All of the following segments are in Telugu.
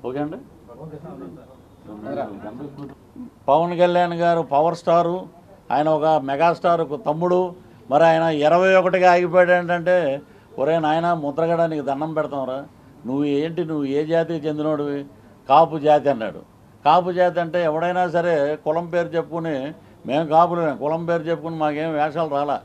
ఓకే అండి. పవన్ కళ్యాణ్ గారు పవర్ స్టారు, ఆయన ఒక మెగాస్టార్ తమ్ముడు. మరి ఆయన 21గా ఆగిపోయాడు ఏంటంటే, ఒరే నాయన ముద్రగడ నీకు దండం పెడతాంరా, నువ్వు ఏంటి, నువ్వు ఏ జాతికి చెందినోడివి, కాపు జాతి అన్నాడు. కాపు జాతి అంటే ఎవడైనా సరే కులం పేరు చెప్పుకుని మేము కాపులమే, కులం పేరు చెప్పుకుని మాకేం వేషాలు రాలా.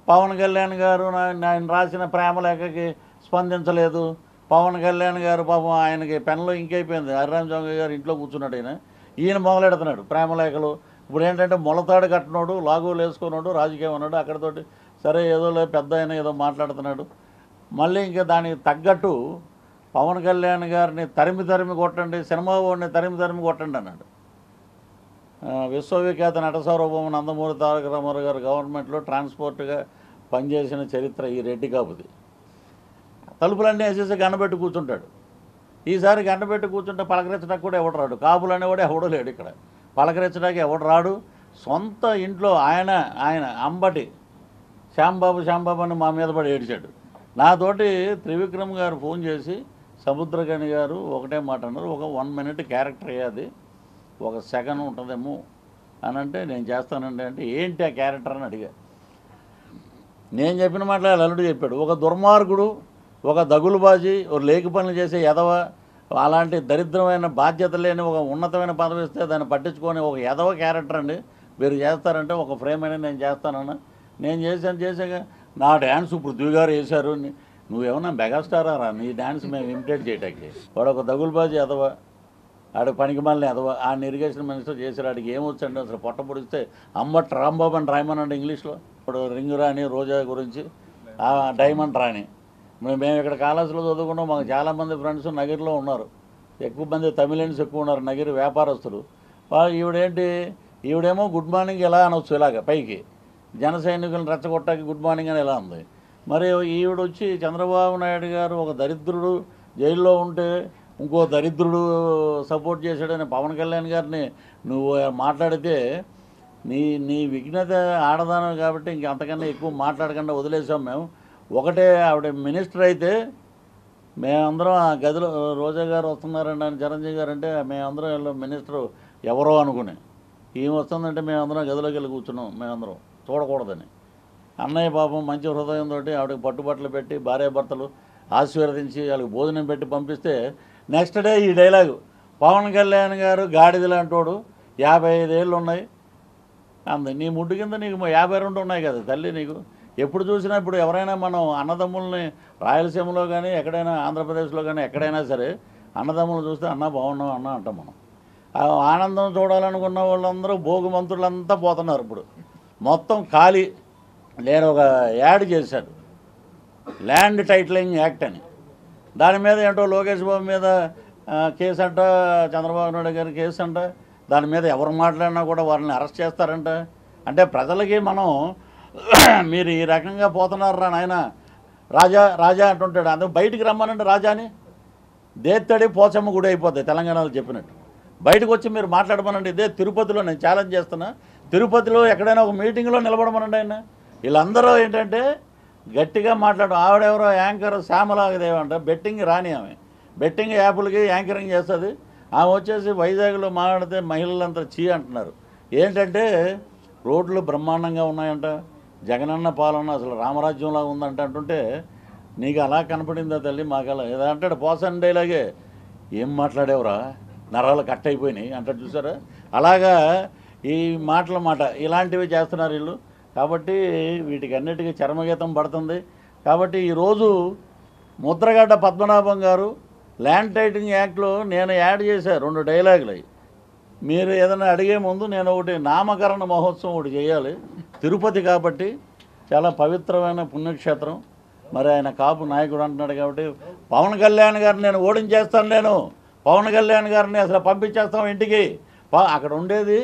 పవన్ కళ్యాణ్ గారు ఆయన రాసిన ప్రేమలేఖకి స్పందించలేదు. పవన్ కళ్యాణ్ గారు పాపం ఆయనకి పెన్లో ఇంకైపోయింది. హరిరామ్ చౌదరి గారు ఇంట్లో కూర్చున్నాడు. ఈయన మొదలెడుతున్నాడు ప్రేమలేఖలు. ఇప్పుడు ఏంటంటే మొలతాడు కట్టినోడు, లాగోలు వేసుకున్నాడు, రాజకీయం అన్నాడు, అక్కడితోటి సరే ఏదో పెద్ద ఆయన ఏదో మాట్లాడుతున్నాడు. మళ్ళీ ఇంకా దానికి తగ్గట్టు పవన్ కళ్యాణ్ గారిని తరిమి కొట్టండి, సినిమా వాడిని తరిమి కొట్టండి అన్నాడు. విశ్వవిఖ్యాత నట సార్వభౌమ నందమూరి తారక రామారావు గారు గవర్నమెంట్లో ట్రాన్స్పోర్ట్గా పనిచేసిన చరిత్ర ఈ రెడ్డి కాపుది. తలుపులన్నీ వేసేసి గండబెట్టి కూర్చుంటాడు. ఈసారి గండబెట్టి కూర్చుంటే పలకరించడానికి కూడా ఎవడు రాడు. కాపులు అనేవాడు ఎవడో లేడు ఇక్కడ, పలకరించడానికి ఎవడు రాడు. సొంత ఇంట్లో ఆయన అంబటి శ్యాంబాబు అని మా మీద పడి ఏడిచాడు. నాతోటి త్రివిక్రమ్ గారు ఫోన్ చేసి, సముద్రగని గారు ఒకటే మాట అన్నారు, ఒక 1 minute క్యారెక్టర్ అయ్యేది, ఒక సెకండ్ ఉంటుందేమో అని అంటే నేను చేస్తానండి అంటే, ఏంటి ఆ క్యారెక్టర్ అని అడిగా. నేను చెప్పిన మాటలు అల్లుడు చెప్పాడు. ఒక దుర్మార్గుడు, ఒక దగులుబాజీ, ఒక లేకి పనులు చేసే ఎదవ, అలాంటి దరిద్రమైన బాధ్యత లేని ఒక ఉన్నతమైన పదవి ఇస్తే దాన్ని పట్టించుకొని ఒక ఎదవ క్యారెక్టర్ అండి మీరు చేస్తారంటే ఒక ఫ్రేమ్ అయినా నేను చేస్తానన్నా. నేను చేశాక నా డ్యాన్స్ పృథ్వీ గారు వేశారు, నువ్వేమన్నా మెగాస్టారా, నీ డ్యాన్స్ మేము ఇమిటేట్ చేయటానికి. వాడు ఒక దగులుబాజీ ఎదవ, ఆడు పనికి మళ్ళీ ఎదవ. ఆయన ఇరిగేషన్ మినిస్టర్ చేశారు, ఆడికి ఏమొచ్చండి అసలు, పొట్ట పొడిస్తే అమ్మట్ రాంబాబు అని రాయమనండి ఇంగ్లీష్లో. ఇప్పుడు రింగు రాణి రోజా గురించి, డైమండ్ రాణి. మేము ఇక్కడ కాలేజీలో చదువుకున్నాం, మాకు చాలామంది ఫ్రెండ్స్ నగిరిలో ఉన్నారు, ఎక్కువ మంది తమిళన్స్ ఎక్కువ ఉన్నారు, నగిరి వ్యాపారస్తులు. ఈవిడేమో గుడ్ మార్నింగ్ ఎలా అనొచ్చు, ఇలాగ పైకి జన సైనికులను రెచ్చగొట్టాకి గుడ్ మార్నింగ్ అని ఎలా ఉంది. మరి ఈవిడొచ్చి చంద్రబాబు నాయుడు గారు ఒక దరిద్రుడు జైల్లో ఉంటే ఇంకో దరిద్రుడు సపోర్ట్ చేశాడని పవన్ కళ్యాణ్ గారిని నువ్వు మాట్లాడితే నీ విఘ్నత ఆడదాను కాబట్టి ఇంకంతకన్నా ఎక్కువ మాట్లాడకుండా వదిలేసాం మేము. ఒకటే ఆవిడ మినిస్టర్ అయితే మేమందరం ఆ గదిలో, రోజా గారు వస్తున్నారండి అని చిరంజీవి గారు అంటే మేమందరం వీళ్ళు మినిస్టర్ ఎవరో అనుకుని, ఈమె వస్తుందంటే మేమందరం గదిలోకి వెళ్ళి కూర్చున్నాం, మేమందరం చూడకూడదని. అన్నయ్య పాపం మంచి హృదయంతో ఆవిడకి పట్టుబట్టలు పెట్టి భార్యాభర్తలు ఆశీర్వదించి వాళ్ళకి భోజనం పెట్టి పంపిస్తే నెక్స్ట్ డే ఈ డైలాగు, పవన్ కళ్యాణ్ గారు గాడిదలాంటోడు, 55 ఏళ్ళు ఉన్నాయి అంది, నీ ముడ్డు కింద నీకు 52 ఉన్నాయి కదా తల్లి నీకు. ఎప్పుడు చూసినా ఇప్పుడు ఎవరైనా మనం అన్నదమ్ముల్ని రాయలసీమలో కానీ ఎక్కడైనా ఆంధ్రప్రదేశ్లో కానీ ఎక్కడైనా సరే అన్నదమ్ములు చూస్తే అన్న బాగున్నాం అన్న అంటాం మనం. ఆనందం చూడాలనుకున్న వాళ్ళందరూ భోగుమంతులంతా పోతున్నారు. ఇప్పుడు మొత్తం ఖాళీ. నేను ఒక యాడ్ చేశాడు, ల్యాండ్ టైటిలింగ్ యాక్ట్ అని. దాని మీద ఏంటో లోకేష్ బాబు మీద కేసు అంట, చంద్రబాబు నాయుడు గారి కేసు అంట, దాని మీద ఎవరు మాట్లాడినా కూడా వారిని అరెస్ట్ చేస్తారంట. అంటే ప్రజలకి మనం మీరు ఈ రకంగా పోతున్నారా నాయన, రాజా అంటుంటాడు, అందుకు బయటికి రమ్మనండి రాజాని, దేత్తడి పోచమ్మ గుడి అయిపోద్ది తెలంగాణలో చెప్పినట్టు. బయటకు వచ్చి మీరు మాట్లాడమనండి. ఇదే తిరుపతిలో నేను ఛాలెంజ్ చేస్తున్నా, తిరుపతిలో ఎక్కడైనా ఒక మీటింగ్లో నిలబడమనండి. ఆయన వీళ్ళందరూ ఏంటంటే గట్టిగా మాట్లాడు. ఆవిడెవరో యాంకర్ శ్యామలాగదేవి అంట, బెట్టింగ్ రాని ఆమె, బెట్టింగ్ యాప్లకి యాంకరింగ్ చేస్తుంది. ఆమె వచ్చేసి వైజాగ్లో మాట్లాడితే మహిళలంతా చీ అంటున్నారు. ఏంటంటే రోడ్లు బ్రహ్మాండంగా ఉన్నాయంట, జగనన్న పాలన అసలు రామరాజ్యంలా ఉందంట అంటుంటే, నీకు అలా కనపడిందా తల్లి, మాకు అలా ఏదో అంటాడు పోసన్ డైలాగే, ఏం మాట్లాడేవరా నరాలు కట్ అయిపోయినాయి అంటాడు చూసారా. అలాగా ఈ మాట ఇలాంటివి చేస్తున్నారు వీళ్ళు. కాబట్టి వీటికి అన్నిటికీ చర్మగీతం పడుతుంది. కాబట్టి ఈరోజు ముద్రగడ్డ పద్మనాభం గారు ల్యాండ్ టైటిలింగ్ యాక్ట్లో నేను యాడ్ చేశాను 2 డైలాగులు. మీరు ఏదైనా అడిగే ముందు నేను ఒకటి నామకరణ మహోత్సవం ఒకటి చేయాలి. తిరుపతి కాబట్టి చాలా పవిత్రమైన పుణ్యక్షేత్రం, మరి ఆయన కాపు నాయకుడు అంటున్నాడు కాబట్టి పవన్ కళ్యాణ్ గారిని నేను ఓడించేస్తాను, నేను పవన్ కళ్యాణ్ గారిని అసలు పంపించేస్తాం ఇంటికి. అక్కడ ఉండేది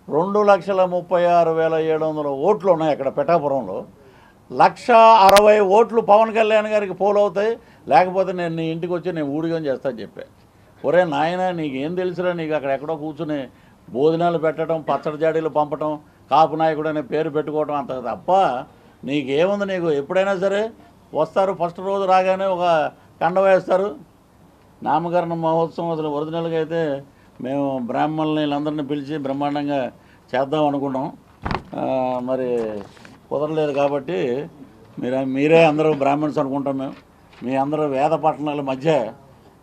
2,36,700 ఓట్లు ఉన్నాయి అక్కడ పిఠాపురంలో. 1,60,000 ఓట్లు పవన్ కళ్యాణ్ గారికి పోలవుతాయి, లేకపోతే నేను నీ ఇంటికి వచ్చి నేను ఊడిగం చేస్తాను చెప్పాను. ఒరే నాయన నీకేం తెలుసురా, నీకు అక్కడ ఎక్కడో కూర్చుని భోజనాలు పెట్టడం, పచ్చడి జాడీలు పంపటం, కాపు నాయకుడు అనే పేరు పెట్టుకోవడం అంత తప్ప నీకేముంది. నీకు ఎప్పుడైనా సరే వస్తారు, ఫస్ట్ రోజు రాగానే ఒక కండ వేస్తారు, నామకరణ మహోత్సవం అసలు ఒరిజినల్గా అయితే మేము బ్రాహ్మణుల్ని వీళ్ళందరినీ పిలిచి బ్రహ్మాండంగా చేద్దాం అనుకున్నాం. మరి కుదరలేదు కాబట్టి మీరే అందరూ బ్రాహ్మణ్స్ అనుకుంటాం మేము. మీ అందరూ వేద పట్టణాల మధ్య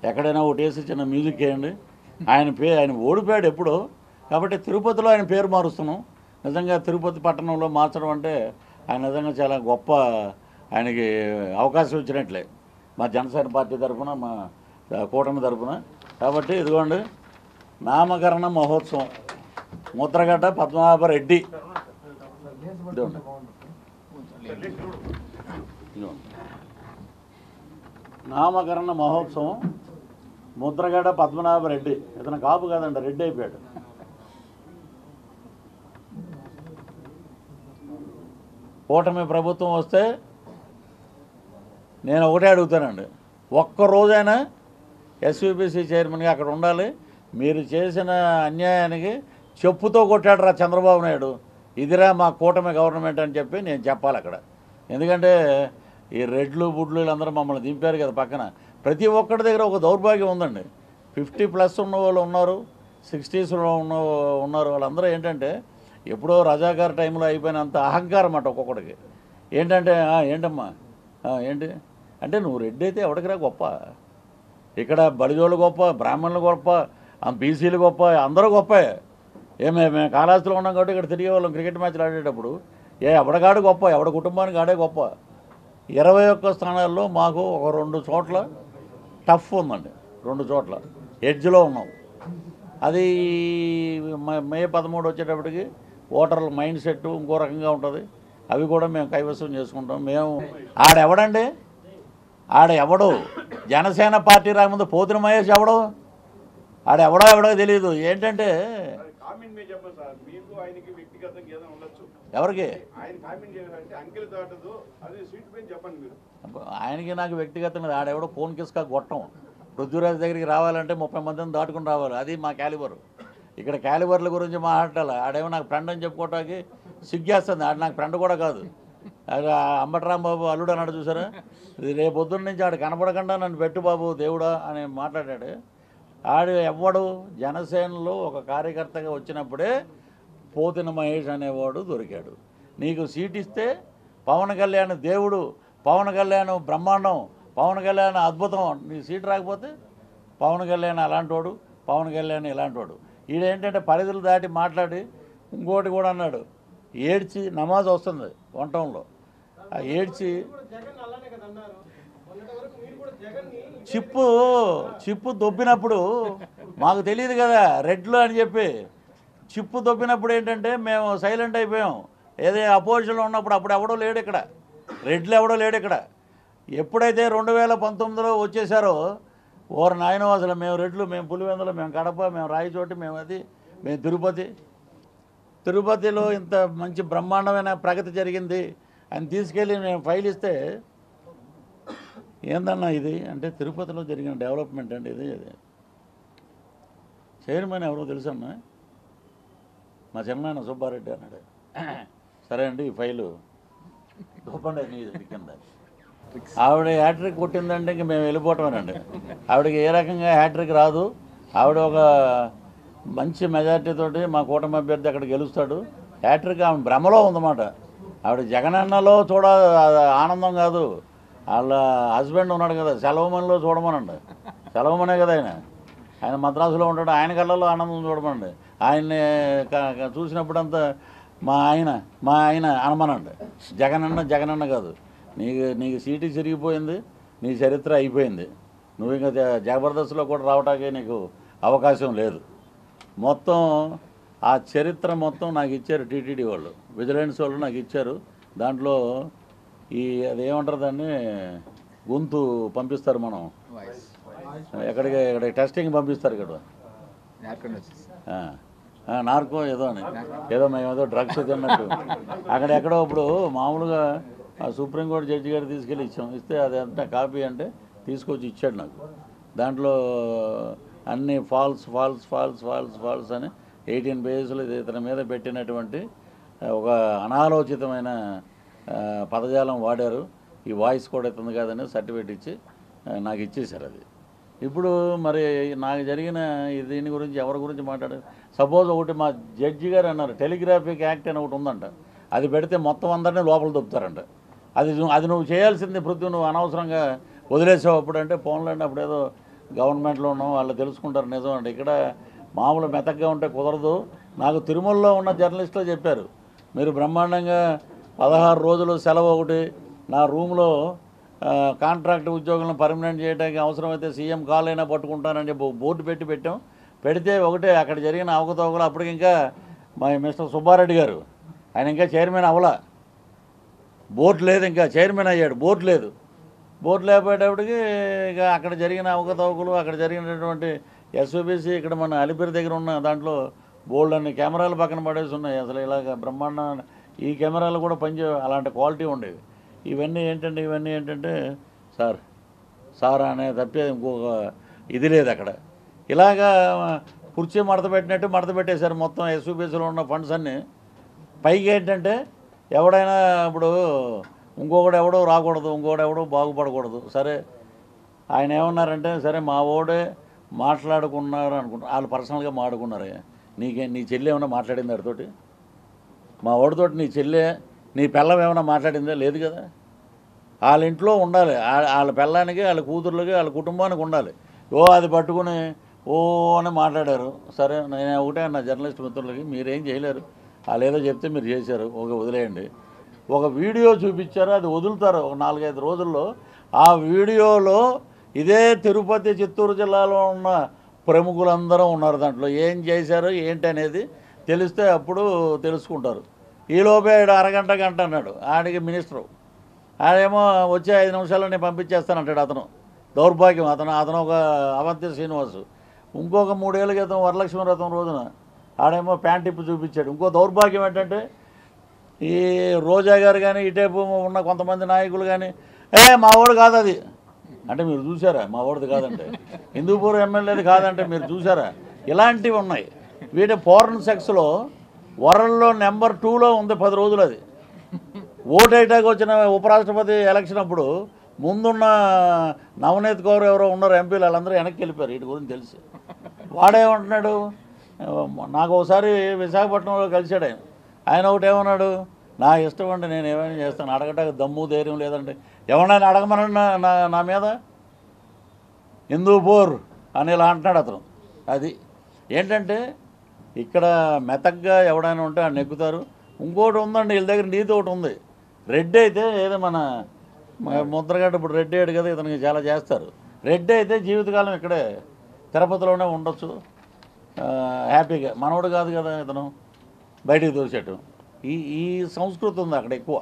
ఎక్కడైనా ఒకటేసి చిన్న మ్యూజిక్ వేయండి. ఆయన ఓడిపోయాడు ఎప్పుడో, కాబట్టి తిరుపతిలో ఆయన పేరు మారుస్తున్నాం. నిజంగా తిరుపతి పట్టణంలో మార్చడం అంటే ఆయన నిజంగా చాలా గొప్ప, ఆయనకి అవకాశం ఇచ్చినట్లే మా జనసేన పార్టీ తరఫున, మా కూటమి తరఫున. కాబట్టి ఇదిగోండి నామకరణ మహోత్సవం ముద్రగడ్డ పద్మనాభరెడ్డి. ఇదిగోండి నామకరణ మహోత్సవం ముద్రగడ్డ పద్మనాభరెడ్డి. ఇతను కాపు కాదండి, రెడ్డి అయిపోయాడు. కూటమి ప్రభుత్వం వస్తే నేను ఒకటే అడుగుతానండి, ఒక్కరోజైనా ఎస్విపిసి చైర్మన్గా అక్కడ ఉండాలి. మీరు చేసిన అన్యాయానికి చెప్పుతో కొట్టాడు రా చంద్రబాబు నాయుడు, ఇదిరా మా కూటమి గవర్నమెంట్ అని చెప్పి నేను చెప్పాలి అక్కడ. ఎందుకంటే ఈ రెడ్లు బుడ్లు వీళ్ళందరూ మమ్మల్ని దింపారు కదా పక్కన. ప్రతి ఒక్కటి దగ్గర ఒక దౌర్భాగ్యం ఉందండి. 50+ ఉన్న వాళ్ళు ఉన్నారు, 60స్లో ఉన్నారు. వాళ్ళందరూ ఏంటంటే ఎప్పుడో రజాకార్ టైంలో అయిపోయినంత అహంకారం అన్నమాట ఒక్కొక్కడికి. ఏంటంటే ఏంటమ్మా ఏంటి అంటే, నువ్వు రెడ్డి అయితే ఎవడికిరా గొప్ప? ఇక్కడ బడిజోళ్ళు గొప్ప, బ్రాహ్మణులు గొప్ప, బీసీలు గొప్ప, అందరూ గొప్పే. మేము కాళహస్తిలో ఉన్నాం కాబట్టి ఇక్కడ తిరిగే వాళ్ళం క్రికెట్ మ్యాచ్లు ఆడేటప్పుడు. ఎవడగాడు గొప్ప, ఎవడ కుటుంబానికి ఆడే గొప్ప. 21 స్థానాల్లో మాకు ఒక 2 చోట్ల టఫ్ ఉందండి, 2 చోట్ల ఎడ్జ్లో ఉన్నాం. అది మే 13 వచ్చేటప్పటికి ఓటర్ల మైండ్ సెట్ ఇంకో రకంగా ఉంటుంది. అవి కూడా మేము కైవసం చేసుకుంటాం. మేము ఆడెవడండి, ఆడెవడు జనసేన పార్టీ రాకముందు పోతిన మహేష్ ఎవడు, ఆడెవడో తెలియదు. ఏంటంటే ఎవరికి ఆయనకి నాకు వ్యక్తిగతంగా ఆడెవడో ఫోన్ కిస్కా గొట్టం. పృథ్వీరాజ్ దగ్గరికి రావాలంటే 30 మందిని దాటుకుని రావాలి. అది మా క్యాలిబర్. ఇక్కడ క్యాలిబర్ల గురించి మాట్లాడాలి. ఆడేమో నాకు ఫ్రెండ్ అని చెప్పుకోవటానికి సిగ్గేస్తుంది. ఆడు నాకు ఫ్రెండ్ కూడా కాదు. అంబటరాంబాబు అల్లుడు అన్నాడు చూసారా, ఇది రేపొద్దున్న నుంచి ఆడు కనపడకుండా నన్ను పెట్టు బాబు దేవుడా అని మాట్లాడాడు. ఆడు ఎవ్వడు జనసేనలో ఒక కార్యకర్తగా వచ్చినప్పుడే పోతిన మహేష్ అనేవాడు దొరికాడు. నీకు సీట్ ఇస్తే పవన్ కళ్యాణ్ దేవుడు, పవన్ కళ్యాణ్ బ్రహ్మాండం, పవన్ కళ్యాణ్ అద్భుతం. నీ సీట్ రాకపోతే పవన్ కళ్యాణ్ అలాంటివాడు, పవన్ కళ్యాణ్ ఇలాంటివాడు. ఈడేంటంటే పరిధులు దాటి మాట్లాడి ఇంకోటి కూడా అన్నాడు, ఏడ్చి నమాజ్ వస్తుంది వంటంలో, ఆ ఏడ్చి చిప్పు దొబ్బినప్పుడు మాకు తెలియదు కదా రెడ్లు అని చెప్పి. చిప్పు దొబ్బినప్పుడు ఏంటంటే మేము సైలెంట్ అయిపోయాం. ఏదో అపోజిషన్లో ఉన్నప్పుడు అప్పుడు ఎవడో లేడు ఇక్కడ, రెడ్లు ఎవడో లేడు ఇక్కడ. ఎప్పుడైతే 2019లో వచ్చేసారో ఓరు నాయనో అసలు మేము రెడ్లు, మేము పులివెందులు, మేము కడప, మేము రాయచోటి, మేము అది, మేము తిరుపతిలో ఇంత మంచి బ్రహ్మాండమైన ప్రగతి జరిగింది అని తీసుకెళ్ళి మేము ఫైల్ ఇస్తే, ఏందన్నా ఇది అంటే తిరుపతిలో జరిగిన డెవలప్మెంట్ అండి ఇది. చైర్మన్ ఎవరో తెలుసన్నా, మా చిన్నాయన సుబ్బారెడ్డి అన్నాడు. సరే అండి ఈ ఫైలు చూపండి నీ కింద. ఆవిడ హ్యాట్రిక్ కొట్టిందంటే ఇంక మేము వెళ్ళిపోవటమేనండి. ఆవిడకి ఏ రకంగా హ్యాట్రిక్ రాదు. ఆవిడ ఒక మంచి మెజార్టీతోటి మా కూటమి అభ్యర్థి అక్కడ గెలుస్తాడు. హ్యాట్రిక్ ఆమె భ్రమలో ఉందన్నమాట. ఆవిడ జగనన్నలో ఆనందం కాదు, వాళ్ళ హస్బెండ్ ఉన్నాడు కదా సెలవుమనిలో చూడమనండి. సెలవుమనే కదా ఆయన మద్రాసులో ఉంటాడు, ఆయన కళ్ళలో ఆనందం చూడమనండి. ఆయన్ని చూసినప్పుడంతా మా ఆయన అనమనండి. జగనన్న కాదు. నీకు సీటు చిరిగిపోయింది, నీ చరిత్ర అయిపోయింది. నువ్వు ఇంకా జబర్దస్త్లో కూడా రావటానికి నీకు అవకాశం లేదు. మొత్తం ఆ చరిత్ర మొత్తం నాకు ఇచ్చారు టీటీడీ వాళ్ళు, విజిలెన్స్ వాళ్ళు నాకు ఇచ్చారు. దాంట్లో అదేమంటారు దాన్ని, గొంతు పంపిస్తారు మనం ఎక్కడికి టెస్టింగ్ పంపిస్తారు ఇక్కడ, నార్కో ఏదో అని, మేము ఏదో డ్రగ్స్ తిన్నట్టు అక్కడ ఎక్కడో. ఇప్పుడు మామూలుగా సుప్రీంకోర్టు జడ్జి గారు తీసుకెళ్ళి ఇచ్చాం, ఇస్తే అదంతా కాపీ అంటే తీసుకొచ్చి ఇచ్చాడు నాకు. దాంట్లో అన్నీ ఫాల్స్ అని 18 పేజీలు ఇతని మీద పెట్టినటువంటి ఒక అనాలోచితమైన పదజాలం వాడారు. ఈ వాయిస్ కూడా ఇస్తుంది కాదని సర్టిఫికేట్ ఇచ్చి నాకు ఇచ్చేశారు. అది ఇప్పుడు మరి నాకు జరిగిన దీని గురించి ఎవరి గురించి మాట్లాడారు? సపోజ్ ఒకటి మా జడ్జి గారు అన్నారు, టెలిగ్రాఫిక్ యాక్ట్ అని ఒకటి ఉందంట, అది పెడితే మొత్తం అందరినీ లోపల దొప్పుతారంట. అది నువ్వు చేయాల్సింది పృథ్వీ, నువ్వు అనవసరంగా వదిలేసావు అప్పుడు అంటే ఫోన్లండి, అప్పుడు ఏదో గవర్నమెంట్లో ఉన్నాం వాళ్ళు తెలుసుకుంటారు నిజం అంటే. ఇక్కడ మామూలు మెతగ్గా ఉంటే కుదరదు. నాకు తిరుమలలో ఉన్న జర్నలిస్టులు చెప్పారు, మీరు బ్రహ్మాండంగా 16 రోజులు సెలవు ఒకటి, నా రూమ్లో కాంట్రాక్ట్ ఉద్యోగులను పర్మనెంట్ చేయడానికి అవసరమైతే సీఎం కాల్ అయినా పట్టుకుంటానని చెప్పి బోర్డు పెట్టాం. పెడితే ఒకటే అక్కడ జరిగిన అవకతవకలు. అప్పటికి ఇంకా మా మిస్టర్ సుబ్బారెడ్డి గారు, ఆయన ఇంకా చైర్మన్ అవ్వలా, బోర్డు లేదు, ఇంకా చైర్మన్ అయ్యాడు, బోర్డు లేదు. బోర్డు లేకపోయేటప్పటికి ఇక అక్కడ జరిగిన అవకతవకలు, అక్కడ జరిగినటువంటి ఎస్ఓబిసి ఇక్కడ మన అలిపిరి దగ్గర ఉన్న దాంట్లో బోల్డ్ అన్ని కెమెరాలు పక్కన పడేసి ఉన్నాయి. అసలు ఇలాగ బ్రహ్మాండ ఈ కెమెరాలు కూడా అలాంటి క్వాలిటీ ఉండేవి. ఇవన్నీ ఏంటంటే సార్ అనే తప్పేది ఇంకొక ఇది లేదు అక్కడ. ఇలాగా కుర్చీ మడత పెట్టినట్టు మడత పెట్టేశారు మొత్తం ఎస్ఓబిసిలో ఉన్న ఫండ్స్ అన్నీ. పైకి ఏంటంటే ఎవడైనా ఇప్పుడు ఇంకొకడు రాకూడదు, ఇంకొకడు బాగుపడకూడదు. సరే ఆయన ఏమన్నారంటే, సరే మా ఓడే మాట్లాడుకున్నారు అనుకుంటా, వాళ్ళు పర్సనల్గా మాట్లాడుకున్నారు. నీ చెల్లి ఏమైనా మాట్లాడింది వాడితోటి? మా ఓడితోటి నీ చెల్లె, నీ పిల్లం ఏమైనా మాట్లాడిందా? లేదు కదా. వాళ్ళ ఇంట్లో ఉండాలి, వాళ్ళ పిల్లానికి, వాళ్ళ కూతుర్లకి, వాళ్ళ కుటుంబానికి ఉండాలి. అది పట్టుకుని అని మాట్లాడారు. సరే నేను ఒకటే అన్న జర్నలిస్ట్ మిత్రులకి, మీరేం చేయలేరు, వాళ్ళు ఏదో చెప్తే మీరు చేశారు, వదిలేయండి. ఒక వీడియో చూపించారు, అది వదులుతారు ఒక 4-5 రోజుల్లో. ఆ వీడియోలో ఇదే తిరుపతి, చిత్తూరు జిల్లాలో ఉన్న ప్రముఖులందరూ ఉన్నారు దాంట్లో. ఏం చేశారు ఏంటి అనేది తెలిస్తే అప్పుడు తెలుసుకుంటారు. ఈలోపే అరగంట గంట అన్నాడు ఆడికి మినిస్టరు. ఆడేమో వచ్చే 5 నిమిషాల్లో నేను పంపించేస్తానంటాడు. అతను దౌర్భాగ్యం. అతను ఒక అవంతి శ్రీనివాసు. ఇంకొక 3 ఏళ్ళ క్రితం వరలక్ష్మి వ్రతం రోజున ఆడేమో ప్యాంట్ ఇప్పు చూపించాడు. ఇంకో దౌర్భాగ్యం ఏంటంటే, ఈ రోజా గారు కానీ ఇటేపు ఉన్న కొంతమంది నాయకులు కానీ మా వాడు కాదు అది అంటే, మీరు చూసారా? మా వాడిది కాదంటే, హిందూపూర్ ఎమ్మెల్యేది కాదంటే మీరు చూసారా? ఇలాంటివి ఉన్నాయి. వీటి ఫారెన్ సెక్స్లో వరల్డ్లో నెంబర్ 2లో ఉంది 10 రోజులు. అది ఓటేటాకి వచ్చిన ఉపరాష్ట్రపతి ఎలక్షన్ అప్పుడు ముందున్న నవనీత్ కౌర్ ఎవరో ఉన్నారు ఎంపీలు, వాళ్ళందరూ వెనక్కి వెళ్ళిపోయారు. వీటి గురించి తెలిసి వాడేమంటున్నాడు, నాకు ఒకసారి విశాఖపట్నంలో కలిశాడు ఆయన ఒకటి ఏమన్నాడు, నా ఇష్టం అంటే నేను ఏమైనా చేస్తాను, అడగటానికి దమ్ము ధైర్యం లేదంటే ఎవరైనా అడగమని నా మీద హిందూపూర్ అని ఇలా అంటున్నాడు అతను. అది ఏంటంటే ఇక్కడ మెతగ్గా ఎవడైనా ఉంటే ఆయన నెగ్గుతారు. ఇంకోటి ఉందండి వీళ్ళ దగ్గర, నీతి ఒకటి ఉంది. రెడ్డి అయితే ఏదో మన ముద్రగడ్డ ఇప్పుడు రెడ్డి అయ్యాడు కదా, ఇతనికి చాలా చేస్తారు. రెడ్డి అయితే జీవితకాలం ఇక్కడే తిరుపతిలోనే ఉండొచ్చు హ్యాపీగా. మనోడు కాదు కదా ఇతను, బయటికి తోసేయటం. ఈ సంస్కృతి ఉంది అక్కడ ఎక్కువ.